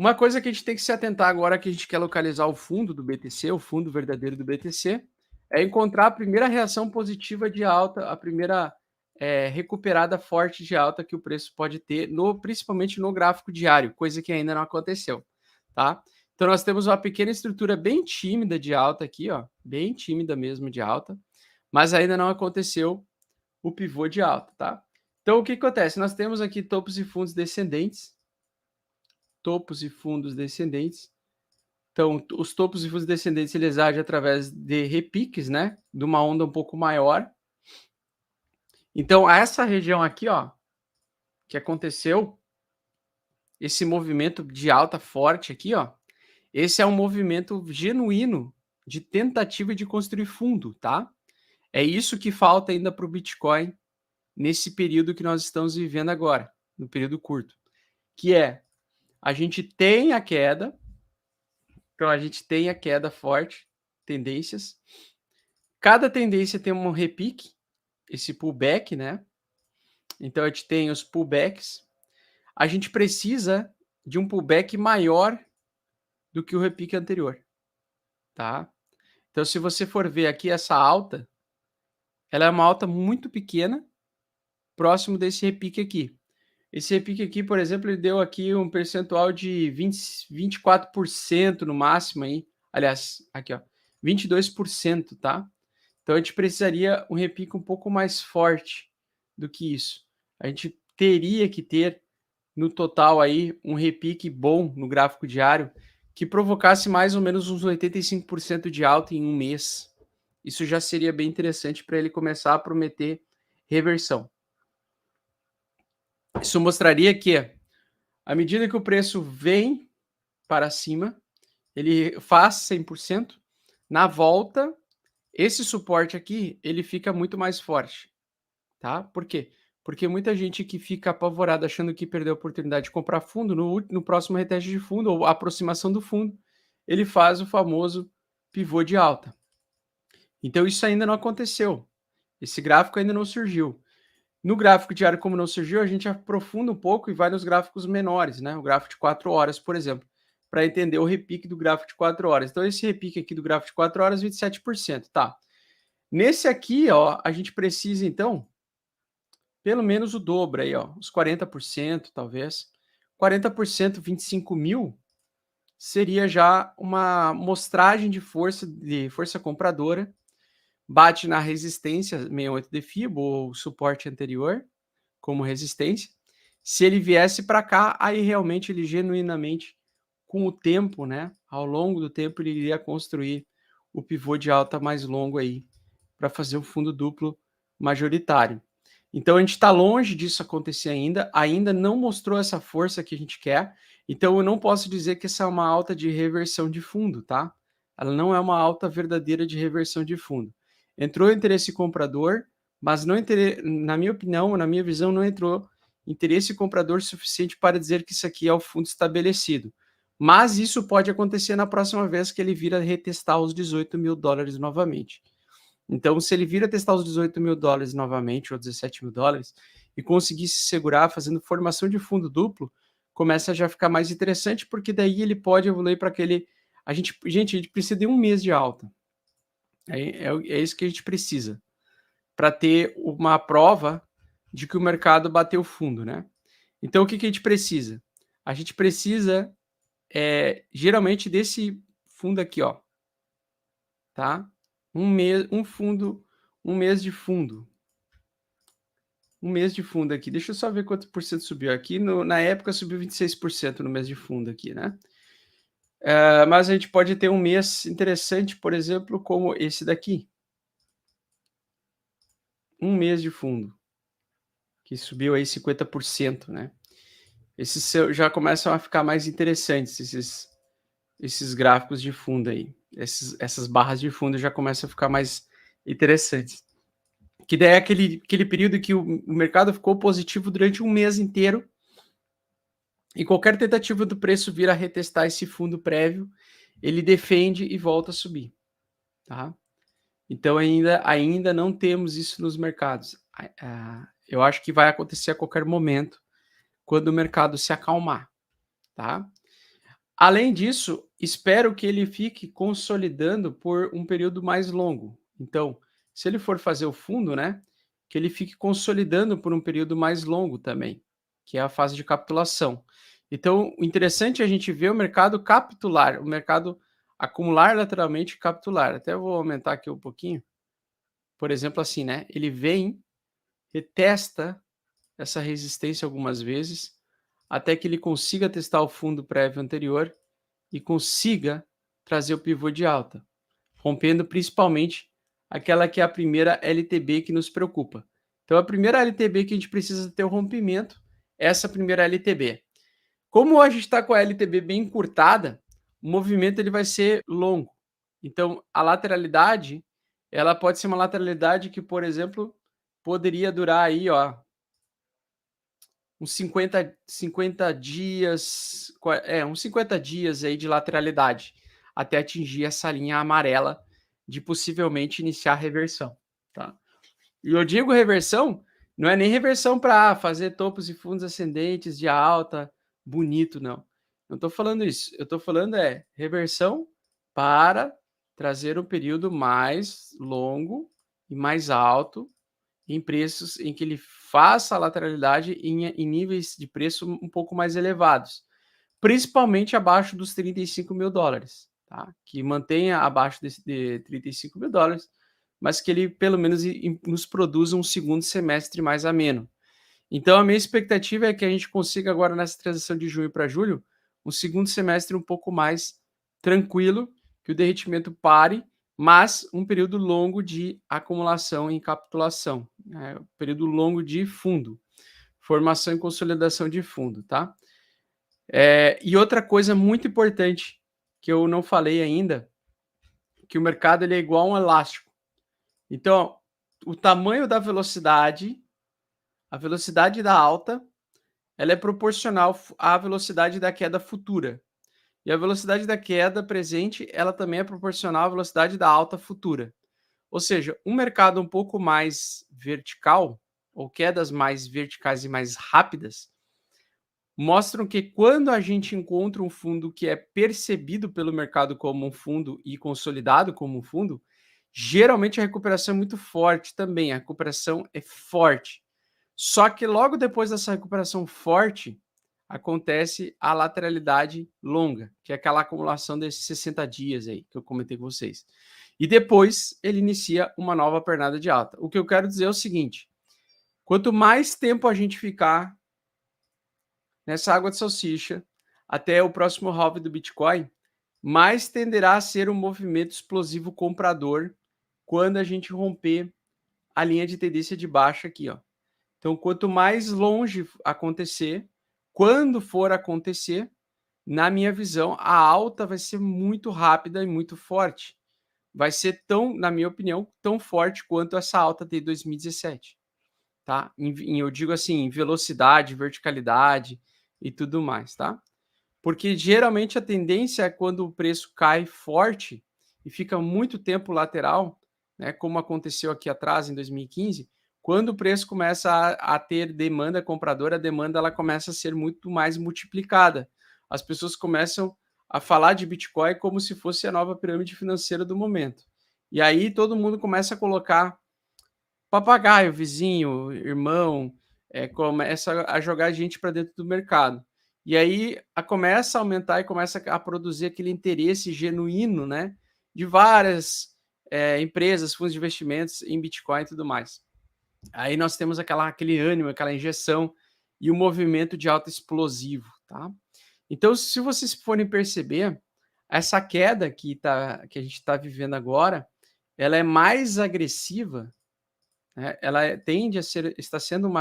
Uma coisa que a gente tem que se atentar agora que a gente quer localizar o fundo do BTC, o fundo verdadeiro do BTC, é encontrar a primeira reação positiva de alta, a primeira recuperada forte de alta que o preço pode ter, principalmente no gráfico diário, coisa que ainda não aconteceu, tá? Então nós temos uma pequena estrutura bem tímida de alta aqui, ó, bem tímida mesmo de alta, mas ainda não aconteceu o pivô de alta, tá? Então o que acontece? Nós temos aqui topos e fundos descendentes, topos e fundos descendentes. Então, os topos e fundos descendentes eles agem através de repiques, né? De uma onda um pouco maior. Então, essa região aqui, ó, que aconteceu, esse movimento de alta forte aqui, ó, esse é um movimento genuíno de tentativa de construir fundo, tá? É isso que falta ainda para o Bitcoin nesse período que nós estamos vivendo agora, no período curto, que é a gente tem a queda, então a gente tem a queda forte, tendências. Cada tendência tem um repique, esse pullback, né? Então a gente tem os pullbacks. A gente precisa de um pullback maior do que o repique anterior, tá? Então se você for ver aqui essa alta, ela é uma alta muito pequena, próximo desse repique aqui. Esse repique aqui, por exemplo, ele deu aqui um percentual de 24% no máximo aí. Aliás, aqui ó, 22%, tá? Então a gente precisaria um repique um pouco mais forte do que isso. A gente teria que ter no total aí um repique bom no gráfico diário que provocasse mais ou menos uns 85% de alta em um mês. Isso já seria bem interessante para ele começar a prometer reversão. Isso mostraria que, à medida que o preço vem para cima, ele faz 100%, na volta, esse suporte aqui, ele fica muito mais forte, tá? Por quê? Porque muita gente que fica apavorada achando que perdeu a oportunidade de comprar fundo, no próximo reteste de fundo ou aproximação do fundo, ele faz o famoso pivô de alta. Então isso ainda não aconteceu. Esse gráfico ainda não surgiu. No gráfico diário, como não surgiu, a gente aprofunda um pouco e vai nos gráficos menores, né? O gráfico de 4 horas, por exemplo, para entender o repique do gráfico de 4 horas. Então, esse repique aqui do gráfico de 4 horas, 27%, tá? Nesse aqui, ó, a gente precisa, então, pelo menos o dobro aí, ó, os 40%, talvez. 40%, 25 mil, seria já uma mostragem de força compradora, bate na resistência 68 de FIBO, ou suporte anterior, como resistência. Se ele viesse para cá, aí realmente ele genuinamente, com o tempo, né, ao longo do tempo, ele iria construir o pivô de alta mais longo aí, para fazer um fundo duplo majoritário. Então a gente está longe disso acontecer ainda não mostrou essa força que a gente quer, então eu não posso dizer que essa é uma alta de reversão de fundo, tá? Ela não é uma alta verdadeira de reversão de fundo. Entrou interesse comprador, mas não na minha opinião, na minha visão, não entrou interesse comprador suficiente para dizer que isso aqui é o fundo estabelecido. Mas isso pode acontecer na próxima vez que ele vir a retestar os 18 mil dólares novamente. Então, se ele vir a testar os 18 mil dólares novamente, ou 17 mil dólares, e conseguir se segurar fazendo formação de fundo duplo, começa a já ficar mais interessante, porque daí ele pode evoluir para aquele... Gente, a gente precisa de um mês de alta. É isso que a gente precisa, para ter uma prova de que o mercado bateu fundo, né? Então, o que a gente precisa? A gente precisa, geralmente, desse fundo aqui, ó, tá? Um mês de fundo. Um mês de fundo aqui. Deixa eu só ver quanto por cento subiu aqui. Na época subiu 26% no mês de fundo aqui, né? Mas a gente pode ter um mês interessante, por exemplo, como esse daqui. Um mês de fundo, que subiu aí 50%, né? Esses já começam a ficar mais interessantes, esses gráficos de fundo aí. Essas barras de fundo já começam a ficar mais interessantes. Que daí é aquele período que o mercado ficou positivo durante um mês inteiro, e qualquer tentativa do preço vir a retestar esse fundo prévio, ele defende e volta a subir, tá? Então ainda não temos isso nos mercados. Eu acho que vai acontecer a qualquer momento, quando o mercado se acalmar, tá? Além disso, espero que ele fique consolidando por um período mais longo. Então, se ele for fazer o fundo, né, que ele fique consolidando por um período mais longo também, que é a fase de capitulação. Então, o interessante é a gente ver o mercado capitular, o mercado acumular lateralmente e capitular. Até vou aumentar aqui um pouquinho. Por exemplo, assim, né? Ele vem, retesta essa resistência algumas vezes, até que ele consiga testar o fundo prévio anterior e consiga trazer o pivô de alta, rompendo principalmente aquela que é a primeira LTB que nos preocupa. Então, a primeira LTB que a gente precisa ter o rompimento é essa primeira LTB. Como a gente está com a LTB bem encurtada, o movimento ele vai ser longo. Então, a lateralidade, ela pode ser uma lateralidade que, por exemplo, poderia durar aí, ó, uns 50 dias, uns 50 dias aí de lateralidade, até atingir essa linha amarela de possivelmente iniciar a reversão, tá. E eu digo reversão, não é nem reversão para fazer topos e fundos ascendentes de alta, bonito, não. Não estou falando isso, eu estou falando reversão para trazer um período mais longo e mais alto em preços em que ele faça a lateralidade em níveis de preço um pouco mais elevados, principalmente abaixo dos $35.000, tá? Que mantenha abaixo de $35.000, mas que ele pelo menos nos produza um segundo semestre mais ameno. Então a minha expectativa é que a gente consiga agora nessa transição de junho para julho, um segundo semestre um pouco mais tranquilo, que o derretimento pare, mas um período longo de acumulação e capitulação, né, período longo de fundo, formação e consolidação de fundo, tá? E outra coisa muito importante que eu não falei ainda, que o mercado ele é igual a um elástico. Então, o tamanho da velocidade, a velocidade da alta, ela é proporcional à velocidade da queda futura. E a velocidade da queda presente, ela também é proporcional à velocidade da alta futura. Ou seja, um mercado um pouco mais vertical, ou quedas mais verticais e mais rápidas, mostram que quando a gente encontra um fundo que é percebido pelo mercado como um fundo e consolidado como um fundo, geralmente a recuperação é muito forte também, a recuperação é forte. Só que logo depois dessa recuperação forte, acontece a lateralidade longa, que é aquela acumulação desses 60 dias aí que eu comentei com vocês. E depois ele inicia uma nova pernada de alta. O que eu quero dizer é o seguinte: quanto mais tempo a gente ficar nessa água de salsicha até o próximo halving do Bitcoin, mais tenderá a ser um movimento explosivo comprador quando a gente romper a linha de tendência de baixa aqui, ó. Então, quanto mais longe acontecer, quando for acontecer, na minha visão, a alta vai ser muito rápida e muito forte. Vai ser tão, na minha opinião, tão forte quanto essa alta de 2017, tá? Eu digo assim, em velocidade, verticalidade e tudo mais, tá? Porque geralmente a tendência é quando o preço cai forte e fica muito tempo lateral, né, como aconteceu aqui atrás em 2015, quando o preço começa a ter demanda compradora, a demanda ela começa a ser muito mais multiplicada. As pessoas começam a falar de Bitcoin como se fosse a nova pirâmide financeira do momento. E aí todo mundo começa a colocar papagaio, vizinho, irmão, começa a jogar gente para dentro do mercado. E aí começa a aumentar e começa a produzir aquele interesse genuíno, né, de várias empresas, fundos de investimentos em Bitcoin e tudo mais. Aí nós temos aquele ânimo, aquela injeção e o movimento de alta explosivo, tá? Então, se vocês forem perceber, essa queda que a gente está vivendo agora, ela é mais agressiva, né? Tende a ser, está sendo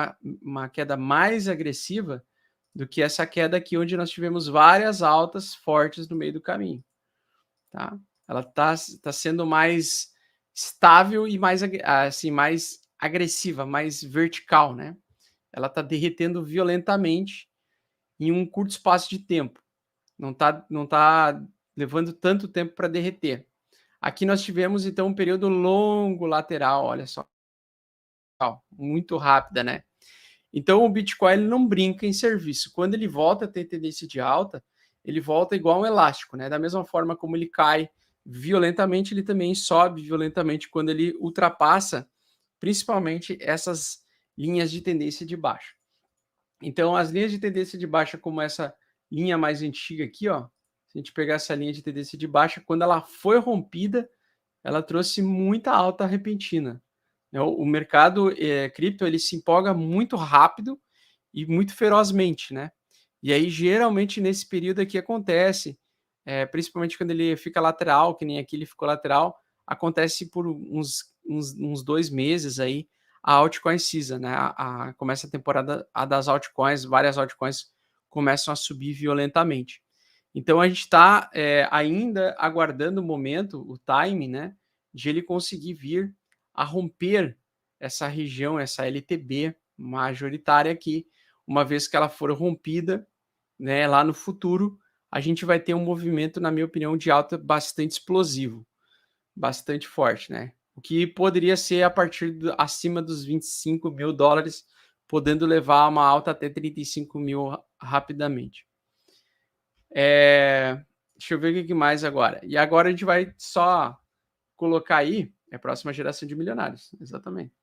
uma queda mais agressiva do que essa queda aqui, onde nós tivemos várias altas fortes no meio do caminho, tá? Ela tá sendo mais estável e mais, assim, mais agressiva, mais vertical, né? Ela está derretendo violentamente em um curto espaço de tempo. Não tá levando tanto tempo para derreter. Aqui nós tivemos, então, um período longo lateral, olha só, muito rápida, né? Então, o Bitcoin ele não brinca em serviço. Quando ele volta a ter tendência de alta, ele volta igual um elástico, né? Da mesma forma como ele cai violentamente, ele também sobe violentamente quando ele ultrapassa principalmente essas linhas de tendência de baixa. Então, as linhas de tendência de baixa, como essa linha mais antiga aqui, ó, se a gente pegar essa linha de tendência de baixa, quando ela foi rompida, ela trouxe muita alta repentina. O mercado cripto, ele se empolga muito rápido e muito ferozmente, né? E aí, geralmente, nesse período aqui acontece, principalmente quando ele fica lateral, que nem aqui ele ficou lateral, acontece por uns 2 meses aí a altcoin season, né? Começa a temporada das altcoins, várias altcoins começam a subir violentamente. Então a gente está ainda aguardando o momento, o time, né, de ele conseguir vir a romper essa região, essa LTB majoritária aqui, uma vez que ela for rompida, né, lá no futuro, a gente vai ter um movimento, na minha opinião, de alta bastante explosivo, bastante forte, né? O que poderia ser a partir acima dos 25 mil dólares, podendo levar uma alta até 35 mil rapidamente. Deixa eu ver o que mais agora. E agora a gente vai só colocar aí a próxima geração de milionários. Exatamente.